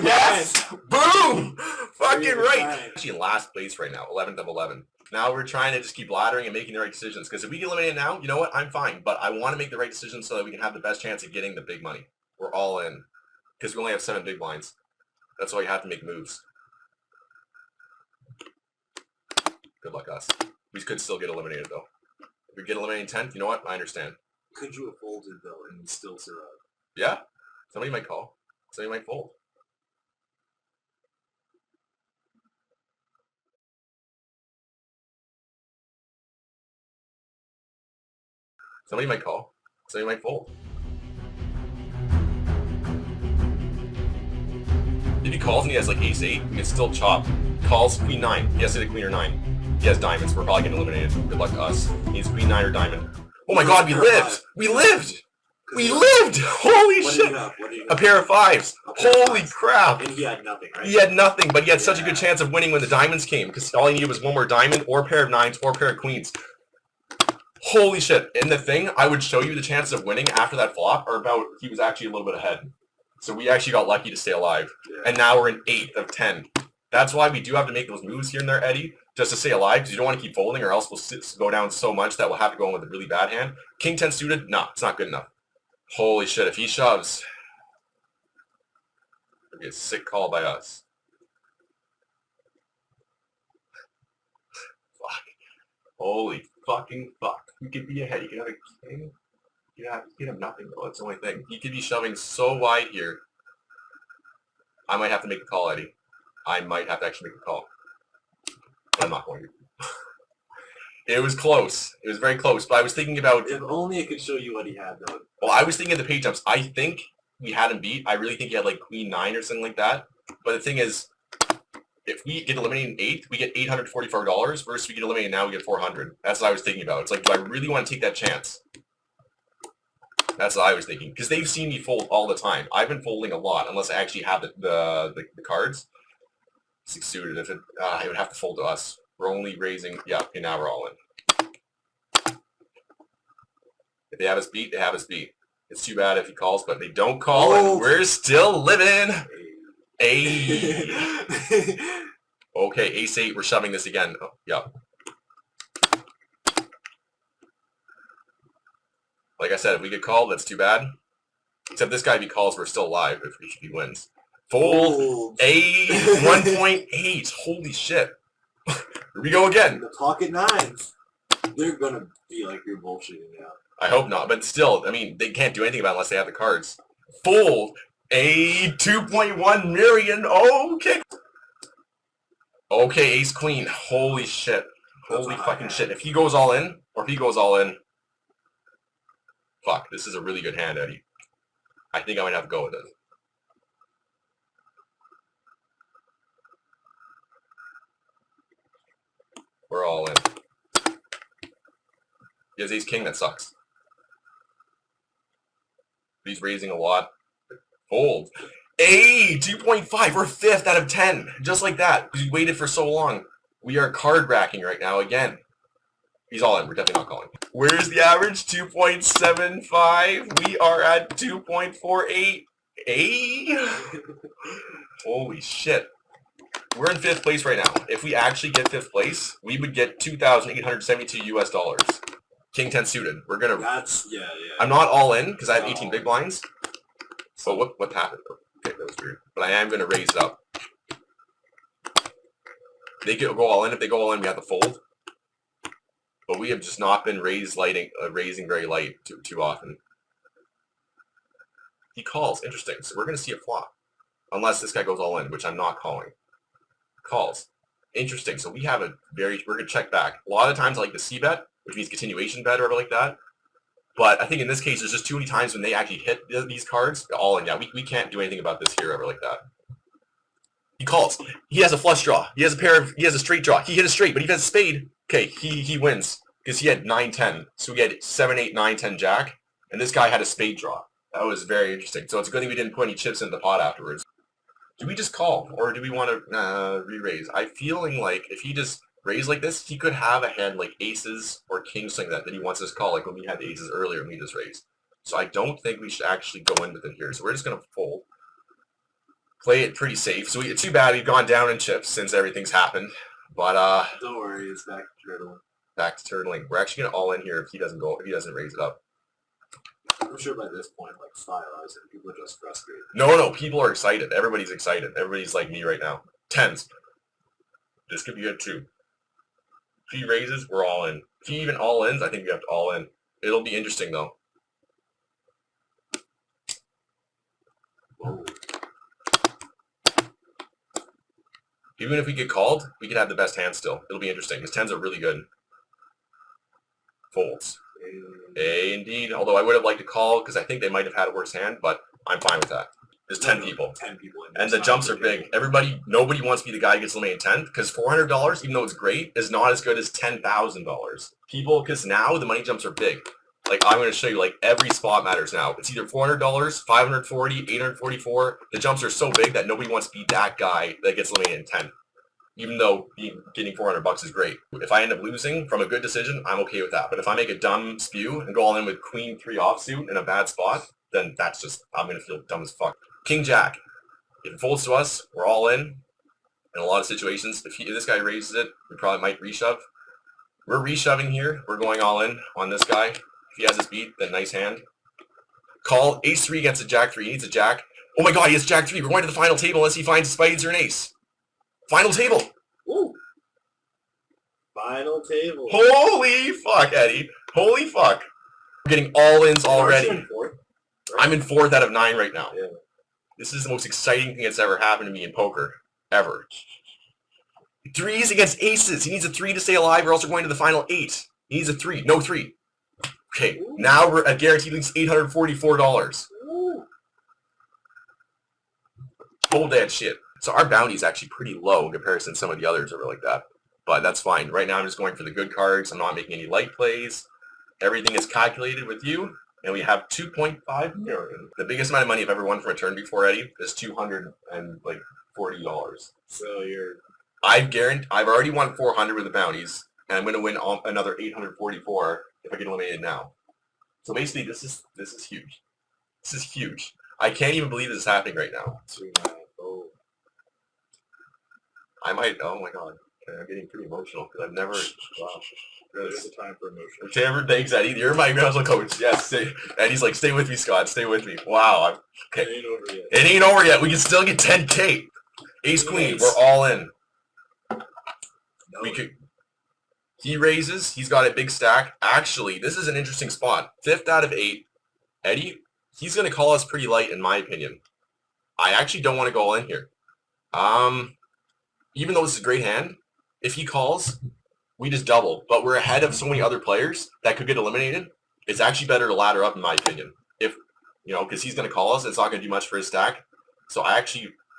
Yes! Boom! Fucking right! Actually in last place right now, 11th of 11. Now we're trying to just keep laddering and making the right decisions. Because if we get eliminated now, you know what? I'm fine. But I want to make the right decisions so that we can have the best chance of getting the big money. We're all in. Because we only have 7 big blinds. That's why you have to make moves. Good luck, us. We could still get eliminated, though. If we get eliminated in 10th, you know what? I understand. Could you have folded, though, and still survive? Yeah. Somebody might call. Somebody might fold. Somebody might call. Somebody might fold. If he calls and he has like ace-8, we can still chop. Calls queen-9. He has to hit a queen or 9. He has diamonds. We're probably getting eliminated. Good luck to us. He needs queen-9 or diamond. Oh my god, we lived! We lived! We lived! Holy shit! A pair of 5s. Holy crap! And he had nothing, right? He had nothing, but he had such a good chance of winning when the diamonds came, because all he needed was one more diamond, or a pair of 9s, or a pair of queens. Holy shit. In the thing, I would show you the chances of winning after that flop are about, he was actually a little bit ahead. So we actually got lucky to stay alive. Yeah. And now we're in 8 of 10. That's why we do have to make those moves here and there, Eddie, just to stay alive, because you don't want to keep folding, or else we'll go down so much that we'll have to go in with a really bad hand. King 10 suited? Nah, it's not good enough. Holy shit, if he shoves, it'll be a sick call by us. Fuck. Holy fucking fuck. He could be ahead. He could have a king. He could have nothing, though. That's the only thing. He could be shoving so wide here. I might have to make a call, Eddie. I might have to actually make a call. But I'm not going to. It was close. It was very close. But I was thinking about... If only it could show you what he had, though. Well, I was thinking of the page jumps. I think we had him beat. I really think he had, like, queen 9 or something like that. But the thing is, if we get eliminated in 8th, we get $844. Versus we get eliminated now, we get $400. That's what I was thinking about. It's like, do I really want to take that chance? That's what I was thinking. Because they've seen me fold all the time. I've been folding a lot, unless I actually have the cards. 6 suited. If it would have to fold to us. We're only raising... Yeah, okay, now we're all in. If they have us beat, they have us beat. It's too bad if he calls, but they don't call, and we're still living. Hey. Okay, ace-8, we're shoving this again. Oh, yeah. Like I said, if we get called, that's too bad. Except this guy, if he calls, we're still alive if he wins. Fold. 1.8. Holy shit. Here we go again. The pocket 9s. They're going to be like you're bullshitting now. I hope not, but still, I mean, they can't do anything about it unless they have the cards. Fold. A 2.1 million. Okay. Okay, ace queen. Holy shit. Holy fucking shit. If he goes all in, or if he goes all in, fuck, this is a really good hand, Eddie. I think I might have to go with it. We're all in. He has ace king, that sucks. He's raising a lot. Fold. A 2.5. We're 5th out of 10. Just like that. Because we waited for so long. We are card racking right now again. He's all in. We're definitely not calling. Where's the average? 2.75. We are at 2.48. A. Holy shit. We're in 5th place right now. If we actually get 5th place, we would get $2,872 US. King 10 suited. We're gonna... That's... Yeah. I'm not all in, because I have 18 big blinds. So what happened? Okay, that was weird. But I am gonna raise it up. They could go all in. If they go all in, we have to fold. But we have just not been raising very light too often. He calls. Interesting. So we're gonna see a flop. Unless this guy goes all in, which I'm not calling. Calls. Interesting. So we have we're going to check back. A lot of times I like the C-bet, which means continuation bet or whatever like that. But I think in this case, there's just too many times when they actually hit these cards. All in. Yeah, we can't do anything about this here ever like that. He calls. He has a flush draw. He has a straight draw. He hit a straight, but he has a spade. Okay, he wins. Because he had 9-10. So we had 7, 8, 9, 10 jack. And this guy had a spade draw. That was very interesting. So it's a good thing we didn't put any chips in the pot afterwards. Do we just call, or do we want to re-raise? I'm feeling like if he just raised like this, he could have a hand like aces or kings, something that he wants us to call, like when we had the aces earlier and we just raised. So I don't think we should actually go in with it here. So we're just going to fold. play it pretty safe. So too bad we've gone down in chips since everything's happened. But don't worry, it's back to turtle. Back to turtling. We're actually gonna all in here if he doesn't raise it up. I'm sure by this point, like stylized, and people are just frustrated. No, people are excited. Everybody's excited. Everybody's like me right now. Tens. This could be good too. If he raises, we're all in. If he even all ins, I think we have to all in. It'll be interesting though. Whoa. Even if we get called, we could have the best hand still. It'll be interesting. His tens are really good. Folds. Indeed. Although I would have liked to call because I think they might have had a worse hand, but I'm fine with that. There's 10 people. 10 people. And the jumps are big. Nobody wants to be the guy who gets eliminated 10th because $400, even though it's great, is not as good as $10,000. People, because now the money jumps are big. Like, I'm going to show you, like, every spot matters now. It's either $400, $540, $844. The jumps are so big that nobody wants to be that guy that gets eliminated in 10. Even though getting $400 is great. If I end up losing from a good decision, I'm okay with that. But if I make a dumb spew and go all in with queen 3 offsuit in a bad spot, then that's just, I'm going to feel dumb as fuck. King Jack. If it folds to us, we're all in a lot of situations. If this guy raises it, we probably might reshove. We're reshoving here. We're going all in on this guy. If he has his beat, then nice hand. Call. Ace 3 against a Jack 3. He needs a Jack. Oh my god, he has Jack 3. We're going to the final table unless he finds a spades or an ace. Final table. Ooh. Final table. Holy fuck, Eddie. Holy fuck. We're getting all-ins already. In fourth, right? I'm in 4th out of 9 right now. Yeah. This is the most exciting thing that's ever happened to me in poker. Ever. 3s against aces. He needs a 3 to stay alive or else we're going to the final 8. He needs a 3. No 3. Okay, now we're at guaranteed leads $844. Ooh. Hold that shit. So our bounty is actually pretty low in comparison to some of the others that were like that. But that's fine. Right now I'm just going for the good cards. I'm not making any light plays. Everything is calculated with you. And we have 2.5 million. The biggest amount of money I've ever won from a turn before, Eddie, is $240. So I've already won 400 with the bounties, and I'm going to win another 844 if I get eliminated now. So basically, this is huge. This is huge. I can't even believe this is happening right now. Oh. I might. Oh my god. Okay, I'm getting pretty emotional because I've never. Wow. There's a time for emotion. Okay, thanks, Eddie. You're my groundswell coach. Yes. Eddie's like, stay with me, Scott. Stay with me. Wow. Okay. It ain't over yet. It ain't over yet. We can still get 10K. Ace Queen. We're all in. No. We could. He raises. He's got a big stack. Actually, this is an interesting spot. 5th out of 8. Eddie, he's going to call us pretty light, in my opinion. I actually don't want to go all in here. Even though this is a great hand, if he calls, we just double. But we're ahead of so many other players that could get eliminated. It's actually better to ladder up, in my opinion. If, because he's going to call us. It's not going to do much for his stack. So I'm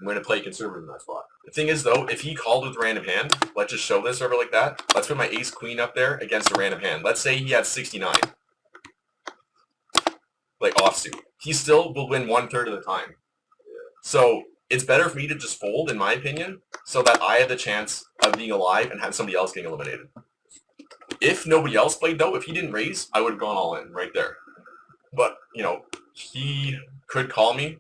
going to play conservative in that spot. The thing is, though, if he called with a random hand, let's just show this over like that. Let's put my ace queen up there against a random hand. Let's say he had 69. Like offsuit. He still will win 1/3 of the time. So it's better for me to just fold, in my opinion, so that I have the chance of being alive and have somebody else getting eliminated. If nobody else played, though, if he didn't raise, I would have gone all in right there. But, he could call me.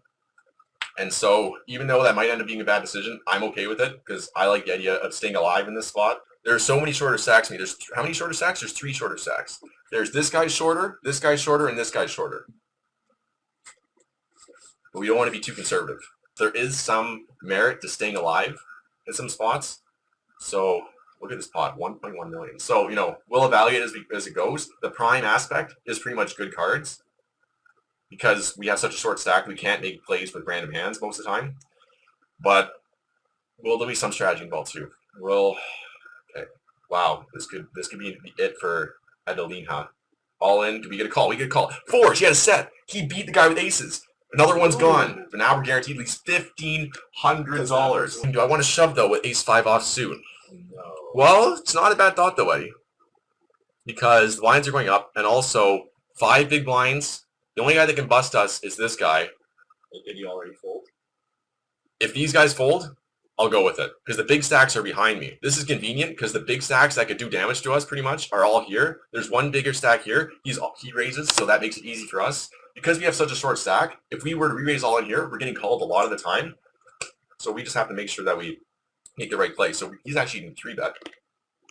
And so even though that might end up being a bad decision, I'm okay with it because I like the idea of staying alive in this spot. There are so many shorter stacks to me. There's how many shorter stacks? There's 3 shorter stacks. There's this guy's shorter, and this guy's shorter. But we don't want to be too conservative. There is some merit to staying alive in some spots. So look at this pot, 1.1 million. So, we'll evaluate as it goes. The prime aspect is pretty much good cards because we have such a short stack, we can't make plays with random hands most of the time. But there'll be some strategy involved too. Okay. Wow, this could be it for Hedley, huh? All in. Do we get a call? We get a call. 4. She had a set. He beat the guy with aces. Another one's gone. But now we're guaranteed at least $1,500. Do I want to shove, though, with ace-5 offsuit? No. Well, it's not a bad thought, though, Eddie. Because the blinds are going up, and also 5 big blinds. The only guy that can bust us is this guy. Did he already fold? If these guys fold, I'll go with it. Because the big stacks are behind me. This is convenient, because the big stacks that could do damage to us, pretty much, are all here. There's one bigger stack here. He raises, so that makes it easy for us. Because we have such a short stack, if we were to re-raise all in here, we're getting called a lot of the time. So we just have to make sure that we make the right play. So he's actually in 3-bet,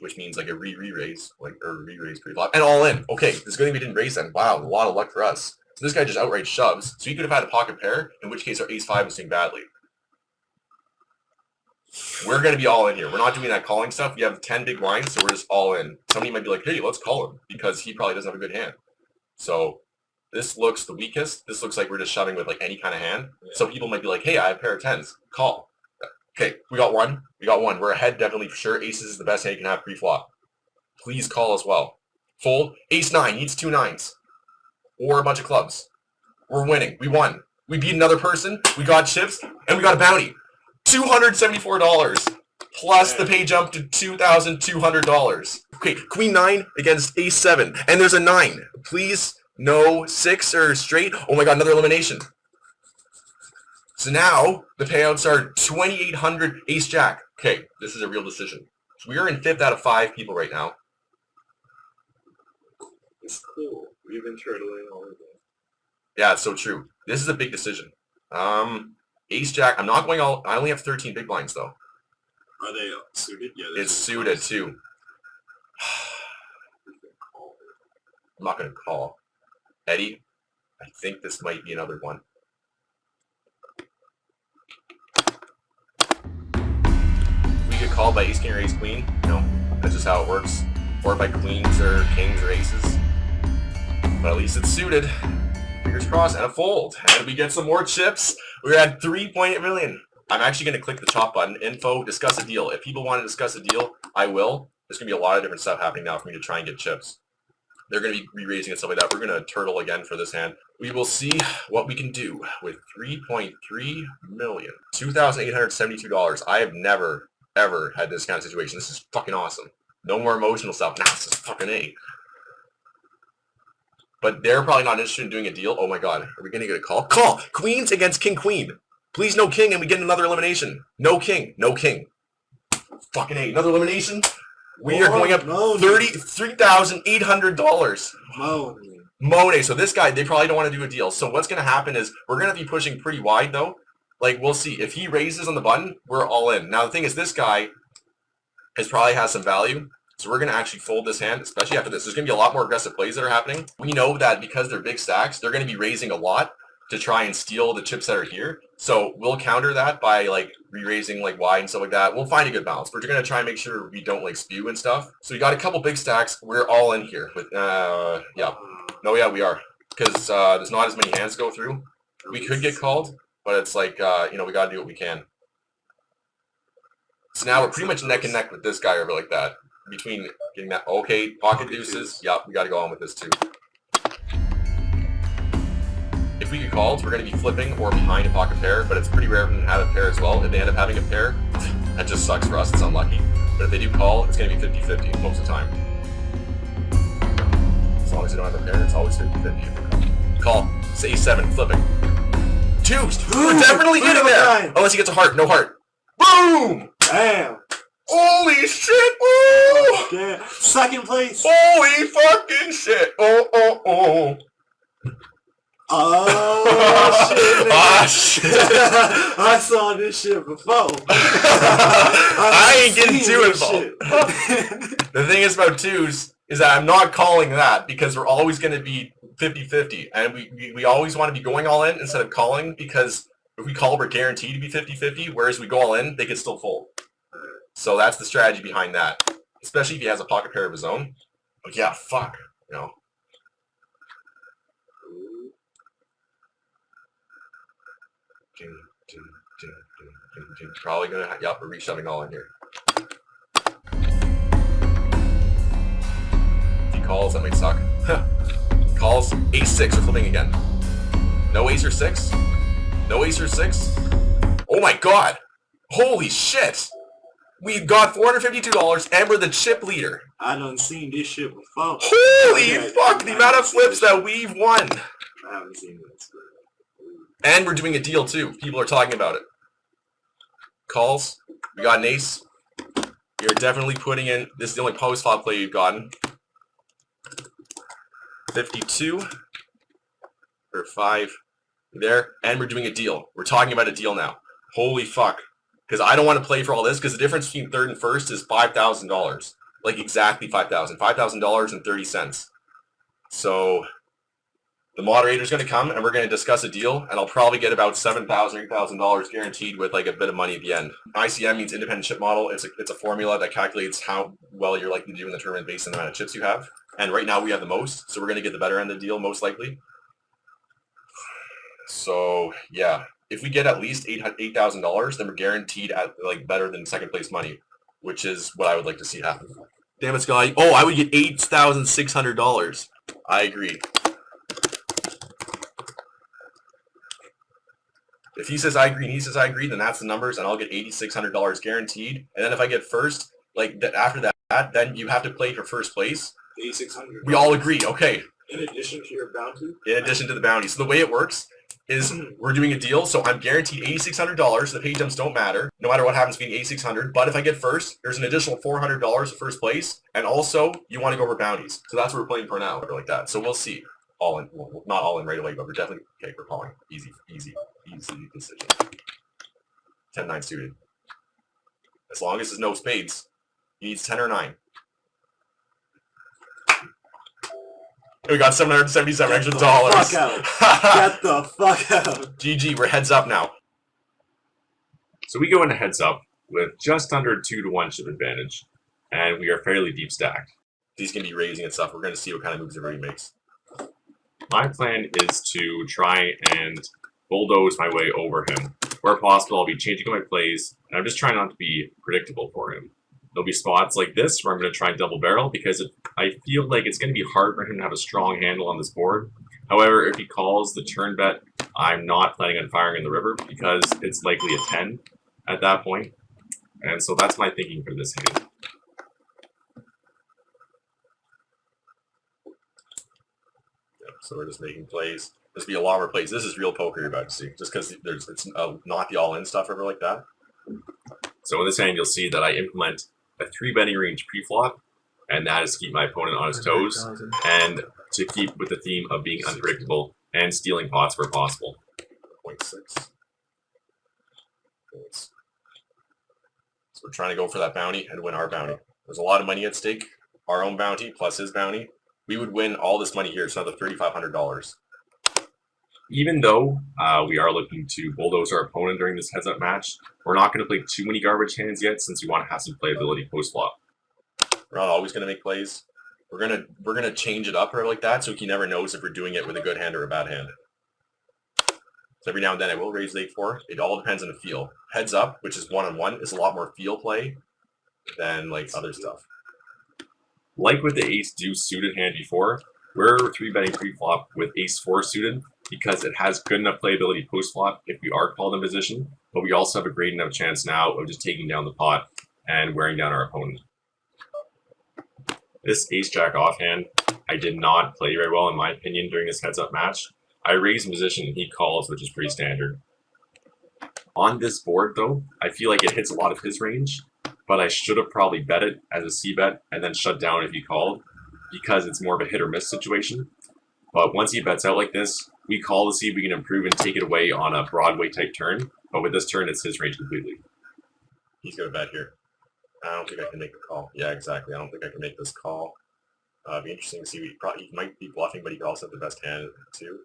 which means like a re-raise, like or re-raise pre-flop, and all in. Okay, this is good thing we didn't raise then. Wow, a lot of luck for us. So this guy just outright shoves. So he could have had a pocket pair, in which case our ace-5 was doing badly. We're going to be all in here. We're not doing that calling stuff. We have 10 big blinds, so we're just all in. Somebody might be like, hey, let's call him, because he probably doesn't have a good hand. So this looks the weakest. This looks like we're just shoving with like any kind of hand. Yeah. So people might be like, hey, I have a pair of 10s. Call. Okay, we got one. We got one. We're ahead definitely for sure. Aces is the best hand you can have pre-flop. Please call as well. Fold. Ace-9 needs 2 9s. Or a bunch of clubs. We're winning. We won. We beat another person. We got chips. And we got a bounty. $274 plus the pay jump to $2,200. Okay, Queen 9 against Ace 7, and there's a 9. Please, no 6 or straight. Oh my God, another elimination. So now the payouts are 2,800 Ace Jack. Okay, this is a real decision. So we are in 5th out of 5 people right now. It's cool. We've been turtling all of that. Yeah, it's so true. This is a big decision. Ace Jack. I'm not going all. I only have 13 big blinds though. Are they suited? Yeah. It's suited too. I'm not going to call. Eddie, I think this might be another one. We get called by Ace King or Ace Queen. No, that's just how it works. Or by Queens or Kings or Aces. But at least it's suited. Fingers crossed, and a fold. And we get some more chips. We're at 3.8 million. I'm actually going to click the top button, info, discuss a deal. If people want to discuss a deal, I will. There's going to be a lot of different stuff happening now for me to try and get chips. They're going to be re-raising and stuff like that. We're going to turtle again for this hand. We will see what we can do with 3.3 million. $2,872. I have never, ever had this kind of situation. This is fucking awesome. No more emotional stuff. Now it's just fucking A. But they're probably not interested in doing a deal. Oh my God. Are we going to get a call? Call! Queens against King Queen. Please no king and we get another elimination. No king. No king. Fucking A. Another elimination? We are going up $3,800. Monet. So this guy, they probably don't want to do a deal. So what's going to happen is we're going to be pushing pretty wide though. Like we'll see. If he raises on the button, we're all in. Now the thing is this guy probably has some value. So we're going to actually fold this hand, especially after this. There's going to be a lot more aggressive plays that are happening. We know that because they're big stacks, they're going to be raising a lot to try and steal the chips that are here. So we'll counter that by like re-raising like wide and stuff like that. We'll find a good balance. We're going to try and make sure we don't like spew and stuff. So we got a couple big stacks. We're all in here with, yeah. No, yeah, we are. Because there's not as many hands to go through. We could get called, but it's like, you know, we got to do what we can. So now we're pretty much neck and neck with this guy over like that. Between getting that, okay, pocket deuces, yep, we got to go on with this too. If we get called, we're going to be flipping or behind a pocket pair, but it's pretty rare for them to have a pair as well. If they end up having a pair, that just sucks for us, it's unlucky. But if they do call, it's going to be 50-50 most of the time. As long as they don't have a pair, it's always 50-50. Call, say 7, flipping. Deuce, we're definitely getting there! Unless he gets a heart, no heart. Boom! Damn! Holy shit! Oh! Yeah. Second place! Holy fucking shit! Oh, oh, oh. Oh, shit, ah, shit. I saw this shit before. I ain't getting too involved. The thing is about twos is that I'm not calling that because we're always going to be 50-50. And we always want to be going all in instead of calling because if we call, we're guaranteed to be 50-50, whereas we go all in, they can still fold. So that's the strategy behind that, especially if he has a pocket pair of his own. But yeah, fuck, you know. Probably gonna, yep, we're reshoving all in here. If he calls, that might suck. Calls, ace-6, we're flipping again. No ace or 6? No ace or 6? Oh my God! Holy shit! We got $452 and we're the chip leader. I done seen this shit before. Holy fuck, the amount of flips that we've won. I haven't seen this. And we're doing a deal too. People are talking about it. Calls. We got an ace. You're definitely putting in, this is the only post-flop play you've gotten. 52 for 5 there. And we're doing a deal. We're talking about a deal now. Holy fuck. Because I don't want to play for all this, because the difference between third and first is $5,000. Like exactly $5,000. $5,000.30. So the moderator's going to come and we're going to discuss a deal, and I'll probably get about $7,000, $8,000 guaranteed with like a bit of money at the end. ICM means independent chip model. It's a formula that calculates how well you're likely to do in the tournament based on the amount of chips you have. And right now we have the most, so we're going to get the better end of the deal most likely. So yeah, if we get at least $8,000, then we're guaranteed at like better than second place money, which is what I would like to see happen. DamitScottie. Oh, I would get $8,600. I agree. If he says I agree and he says I agree, then that's the numbers, and I'll get $8,600 guaranteed. And then if I get first, like after that, then you have to play for first place. $8,600. We all agree. Okay. In addition to your bounty. In addition to the bounty. So the way it works is we're doing a deal, so I'm guaranteed $8,600. The pay jumps don't matter, no matter what happens being $8,600. But if I get first, there's an additional $400 for first place, and also you want to go over bounties. So that's what we're playing for now, or like that. So we'll see. All in, well, not all in right away, but we're definitely okay. We're calling easy decision. 10-9 suited. As long as there's no spades, he needs 10 or 9. We got $777 extra dollars. Fuck out. Get the fuck out. GG, we're heads up now. So we go into heads up with just under 2-to-1 chip advantage, and we are fairly deep stacked. He's going to be raising and stuff. We're going to see what kind of moves everybody makes. My plan is to try and bulldoze my way over him. Where possible, I'll be changing my plays, and I'm just trying not to be predictable for him. There'll be spots like this where I'm going to try and double barrel because I feel like it's going to be hard for him to have a strong handle on this board. However, if he calls the turn bet, I'm not planning on firing in the river because it's likely a 10 at that point. And so that's my thinking for this hand. So we're just making plays. There's be a lot more plays. This is real poker you're about to see, just because it's not the all-in stuff ever like that. So in this hand, you'll see that I implement a 3-betting range pre-flop, and that is to keep my opponent on his toes and to keep with the theme of being unpredictable and stealing pots where possible. 0.6. So we're trying to go for that bounty and win our bounty. There's a lot of money at stake. Our own bounty plus his bounty. We would win all this money here. It's another $3,500. Even though we are looking to bulldoze our opponent during this heads-up match, we're not going to play too many garbage hands yet since we want to have some playability post-flop. We're not always going to make plays. We're gonna change it up or like that so he never knows if we're doing it with a good hand or a bad hand. So every now and then I will raise the 8-4. It all depends on the feel. Heads up, which is one-on-one, is a lot more feel play than like other stuff. Like with the ace-deuce suited hand before, we're 3-betting pre-flop with ace-4 suited because it has good enough playability post-flop if we are called in position, but we also have a great enough chance now of just taking down the pot and wearing down our opponent. This ace-jack offhand, I did not play very well in my opinion during this heads-up match. I raise in position and he calls, which is pretty standard. On this board though, I feel like it hits a lot of his range, but I should have probably bet it as a c-bet and then shut down if he called, because it's more of a hit or miss situation. But once he bets out like this, we call to see if we can improve and take it away on a Broadway type turn, but with this turn it's his range completely. He's going to bet here. I don't think I can make the call. Yeah, exactly. I don't think I can make this call. It'd be interesting to see. He might be bluffing, but he could also have the best hand too.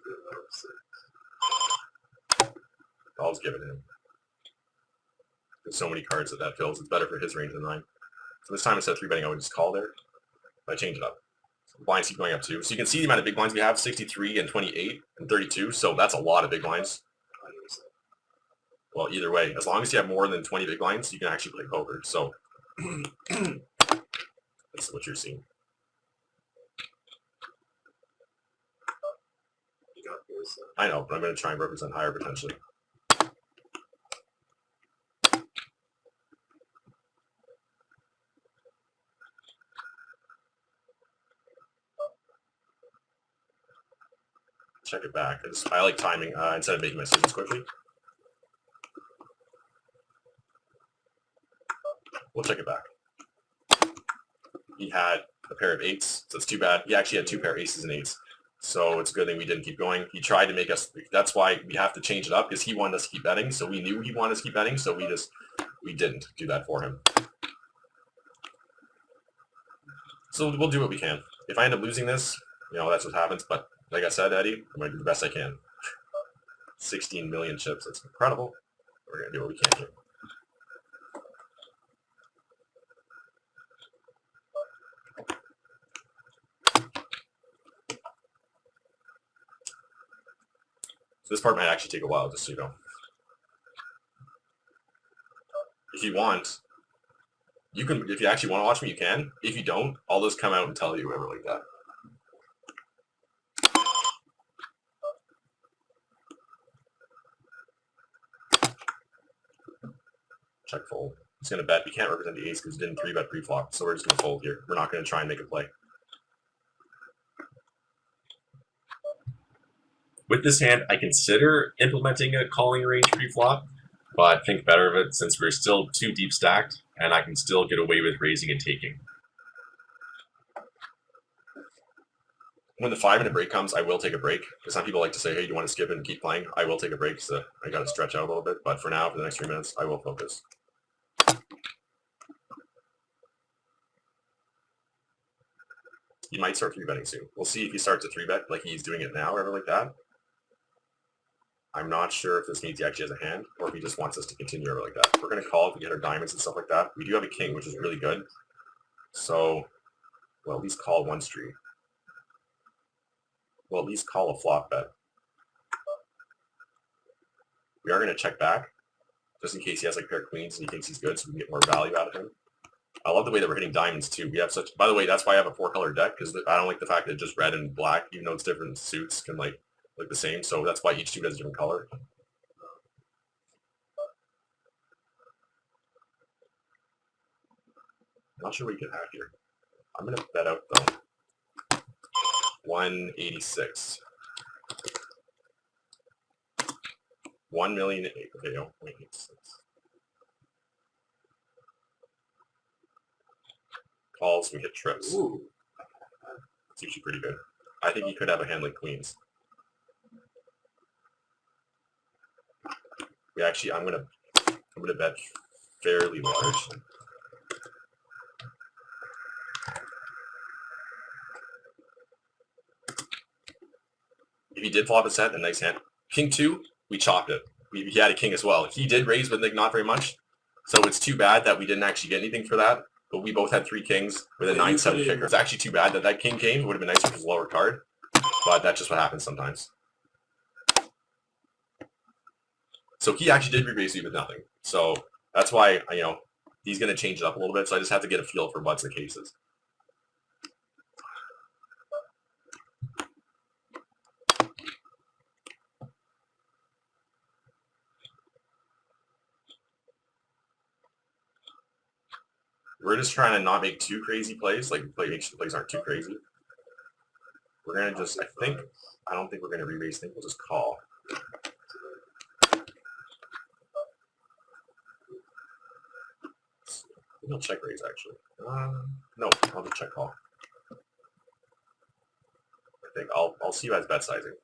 I'll just give it to him. There's so many cards that fills. It's better for his range than mine. So this time instead of 3-betting, I would just call there. I change it up. So the blinds keep going up too. So you can see the amount of big blinds we have: 63 and 28 and 32. So that's a lot of big blinds. Well, either way, as long as you have more than 20 big blinds, you can actually play poker. So that's what you're seeing. I know, but I'm going to try and represent higher potentially. Check it back. I like timing instead of making my decisions quickly. We'll check it back. He had a pair of 8s, so it's too bad. He actually had 2 pair of aces and 8s. So it's a good thing we didn't keep going. He tried to make us, that's why we have to change it up, because he wanted us to keep betting. So we knew he wanted us to keep betting, so we just we didn't do that for him. So we'll do what we can. If I end up losing this, you know, that's what happens. But like I said, Eddie, I'm going to do the best I can. 16 million chips. That's incredible. We're going to do what we can here. So this part might actually take a while, just so you know. If you want, you can. If you actually want to watch me, you can. If you don't, I'll just come out and tell you whatever like that. Check fold. He's going to bet. We can't represent the ace because he didn't 3-bet pre-flop, so we're just going to fold here. We're not going to try and make a play. With this hand, I consider implementing a calling range pre-flop, but think better of it since we're still too deep stacked, and I can still get away with raising and taking. When the 5-minute break comes, I will take a break. Because some people like to say, hey, do you want to skip it and keep playing? I will take a break, so I got to stretch out a little bit. But for now, for the next 3 minutes, I will focus. He might start 3-betting soon. We'll see if he starts a 3-bet like he's doing it now or ever like that. I'm not sure if this means he actually has a hand or if he just wants us to continue over like that. We're going to call if we get our diamonds and stuff like that. We do have a king, which is really good. So we'll at least call one street. We'll at least call a flop bet. We are going to check back just in case he has like a pair of queens and he thinks he's good so we can get more value out of him. I love the way that we're hitting diamonds too. We have such, by the way, that's why I have a 4-color deck because I don't like the fact that just red and black, even though it's different suits, can like look the same. So that's why each suit has a different color. Not sure what you can have here. I'm going to bet out though. 186. 1 million. Okay, no, 186. Calls, we hit trips. Ooh. It's usually pretty good. I think he could have a hand like queens. We actually, I'm gonna bet fairly large. If he did flop a set, a nice hand. King 2, we chopped it. He had a king as well. He did raise, but like not very much. So it's too bad that we didn't actually get anything for that. But we both had 3 kings with a 9-7 kicker. It's actually too bad that that king came. It would have been nicer with his lower card. But that's just what happens sometimes. So he actually did re-raise me with nothing. So that's why, you know, he's going to change it up a little bit. So I just have to get a feel for what's the cases. We're just trying to not make too crazy plays. Like, make sure the plays aren't too crazy. We're going to just, I don't think we're going to re-raise. I think we'll just call. He'll check raise, actually. No, I'll just check call. I think I'll see who has bet sizing.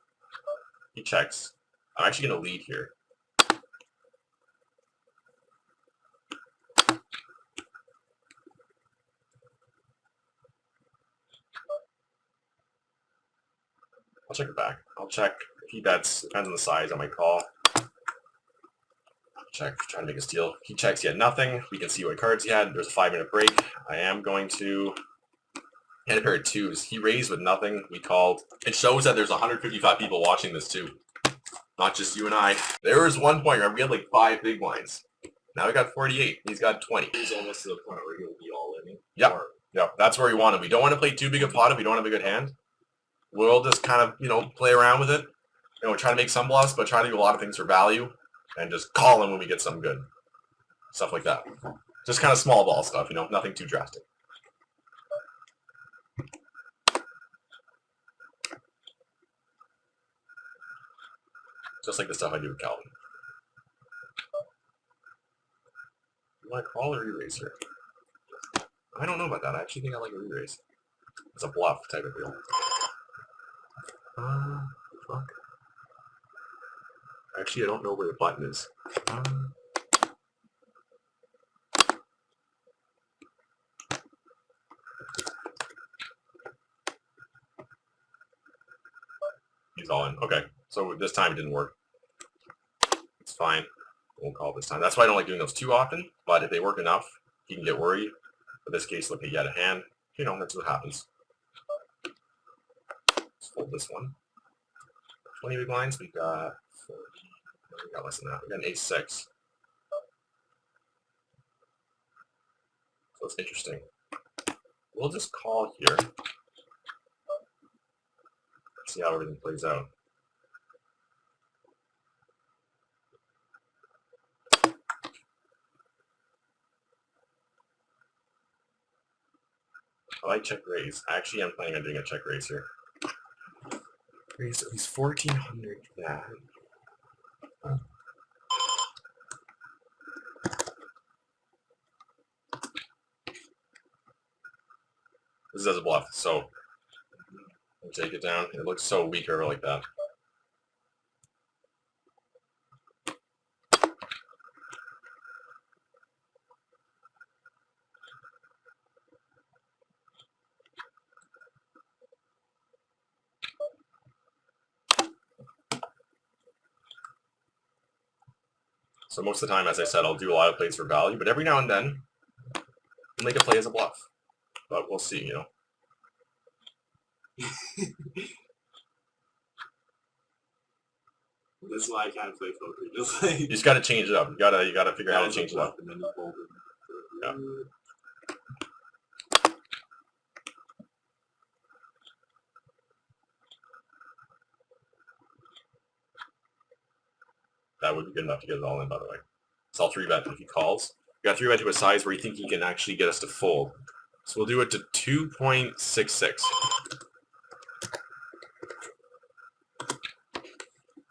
He checks. I'm actually going to lead here. I'll check it back. I'll check if he bets. Depends on the size. I might call. Check, trying to make a steal. He checks. He had nothing. We can see what cards he had. There's a 5-minute break. I am going to hit a pair of 2s. He raised with nothing. We called. It shows that there's 155 people watching this too. Not just you and I. There was one point where we had like 5 big blinds. Now we got 48. He's got 20. He's almost to the point where he'll be all in. Yep. Yep. That's where we want him. We don't want to play too big a pot if we don't have a good hand. We'll just kind of, you know, play around with it. You know, try to make some bluffs, but try to do a lot of things for value. And just call him when we get some good. Stuff like that. Just kind of small ball stuff, you know, nothing too drastic. Just like the stuff I do with Calvin. You want to call or re-raise here? I don't know about that. I actually think I like a re-raise. It's a bluff type of deal. Fuck. Actually, I don't know where the button is. he's all in. Okay, so this time it didn't work. It's fine. Won't call this time. That's why I don't like doing those too often. But if they work enough, he can get worried. In this case, look, he had a hand. You know, that's what happens. Let's fold this one. 20 big blinds. We got 40. We got less than that. We got an ace-6. So it's interesting. We'll just call here. See how everything plays out. I like check raise. Actually, I'm planning on doing a check raise here. Raise at least 1,400. Yeah. This is as a bluff, so we'll take it down. It looks so weak over like that. So most of the time, as I said, I'll do a lot of plays for value, but every now and then, I'll make a play as a bluff. But we'll see, you know. That's why I can't play poker. Just like You just got to change it up. You gotta figure out how to change it up. And then you fold it. Yeah. That would be good enough to get it all in, by the way. So I'll 3-bet if he calls. You got 3-bet to a size where you think he can actually get us to fold. So we'll do it to 2.66.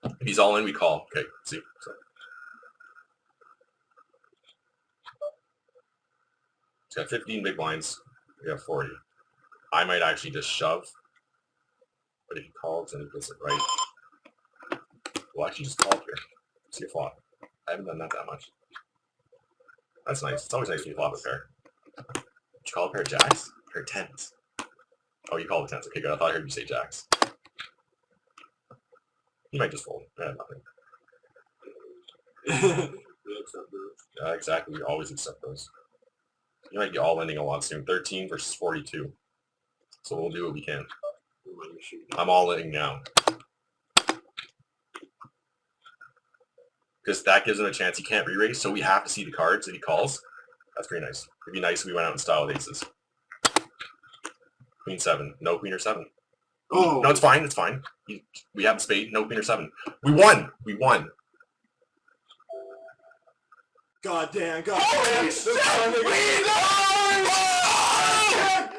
If he's all in, we call. Okay, see. So. He's got 15 big blinds. We have 40. I might actually just shove. But if he calls and he gets it right, we'll actually just call here. See a flop. I haven't done that much. That's nice. It's always nice when you flop a pair. Did you call a pair of jacks? A pair of tens. Oh, you call the tens. Okay, good. I thought I heard you say jacks. You might just fold. I have nothing. We accept those. Yeah, exactly. We always accept those. You might be all ending a lot soon. 13 versus 42. So we'll do what we can. When you shoot. I'm all in now. Because that gives him a chance he can't re-raise, so we have to see the cards if he calls. That's pretty nice. It'd be nice if we went out in style with aces. Queen 7. No queen or 7. Oh! No, it's fine. It's fine. We have a spade. No queen or 7. We won! We won! God damn, God Holy damn. shit! We won!